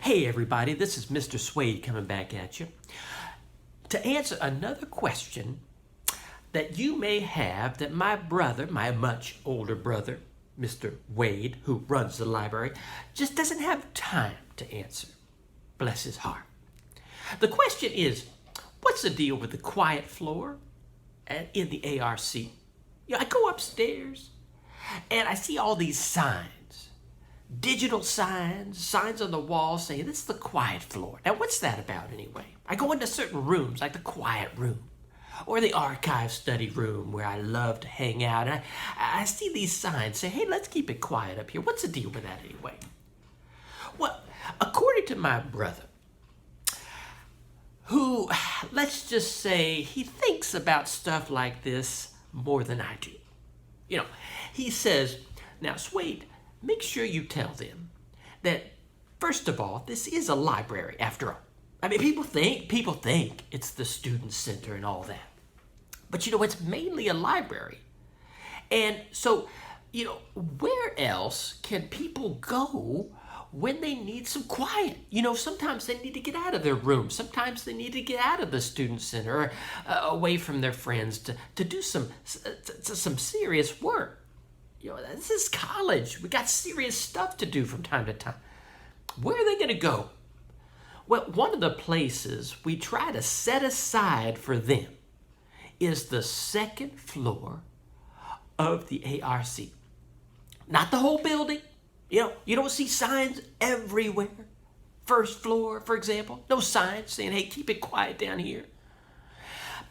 Hey everybody, this is Mr. Suede coming back at you to answer another question that you may have that my brother, my much older brother, Mr. Wade, who runs the library, just doesn't have time to answer. Bless his heart. The question is, what's the deal with the quiet floor in the ARC? I go upstairs and I see all these signs. Digital signs on the wall saying this is the quiet floor. Now, what's that about anyway? I go into certain rooms, like the quiet room or the archive study room where I love to hang out. And I see these signs say, hey, let's keep it quiet up here. What's the deal with that anyway? Well, according to my brother, who, let's just say, he thinks about stuff like this more than I do. He says, now, Suede, make sure you tell them that, first of all, this is a library after all. I mean, people think it's the student center and all that. But, it's mainly a library. And so, where else can people go when they need some quiet? Sometimes they need to get out of their room. Sometimes they need to get out of the student center or away from their friends to do some serious work. This is college. We got serious stuff to do from time to time. Where are they going to go? Well, one of the places we try to set aside for them is the second floor of the ARC. Not the whole building. You don't see signs everywhere. First floor, for example. No signs saying, hey, keep it quiet down here.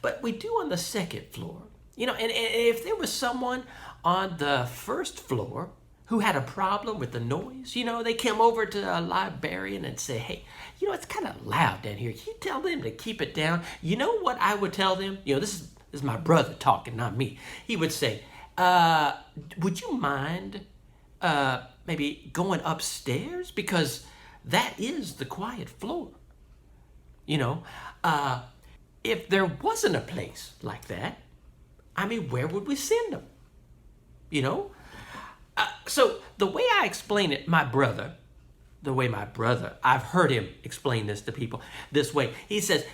But we do on the second floor. And if there was someone on the first floor who had a problem with the noise, they came over to a librarian and say, hey, it's kind of loud down here. Can you tell them to keep it down? You know what I would tell them? This is my brother talking, not me. He would say, would you mind maybe going upstairs? Because that is the quiet floor. If there wasn't a place like that, where would we send them? So the way I explain it, I've heard him explain this to people this way. He says,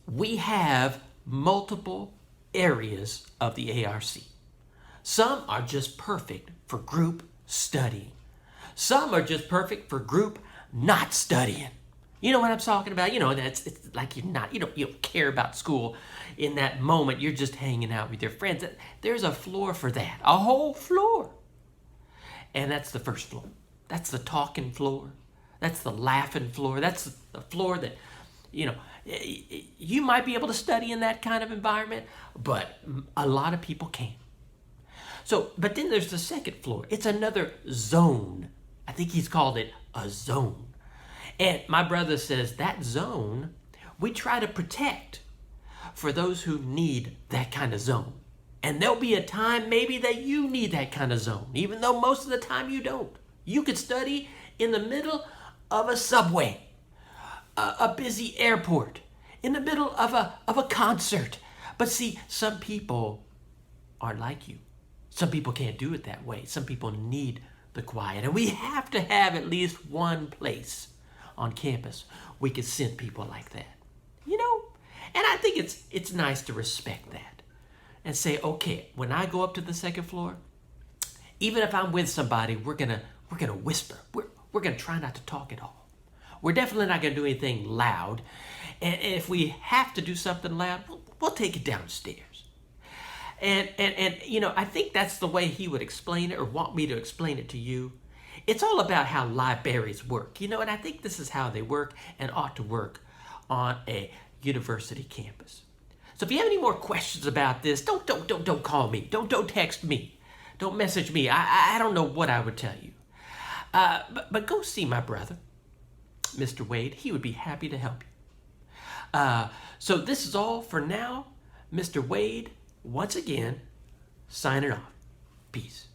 we have multiple areas of the ARC. Some are just perfect for group studying. Some are just perfect for group not studying. You know what I'm talking about? It's like you don't care about school in that moment. You're just hanging out with your friends. There's a floor for that, a whole floor. And that's the first floor. That's the talking floor. That's the laughing floor. That's the floor that, you might be able to study in that kind of environment, but a lot of people can't. So, but then there's the second floor. It's another zone. I think he's called it a zone. And my brother says that zone, we try to protect for those who need that kind of zone. And there'll be a time maybe that you need that kind of zone, even though most of the time you don't. You could study in the middle of a subway, a busy airport, in the middle of a concert. But see, some people aren't like you. Some people can't do it that way. Some people need the quiet. And we have to have at least one place on campus we could send people like that. And I think it's nice to respect that and say, okay, when I go up to the second floor, even if I'm with somebody, we're gonna whisper. We're gonna try not to talk at all. We're definitely not gonna do anything loud. And if we have to do something loud, we'll take it downstairs. And I think that's the way he would explain it or want me to explain it to you. It's all about how libraries work, and I think this is how they work and ought to work on a university campus. So if you have any more questions about this, don't call me. Don't text me. Don't message me. I don't know what I would tell you. But go see my brother, Mr. Wade. He would be happy to help you. So this is all for now. Mr. Wade, once again, signing off. Peace.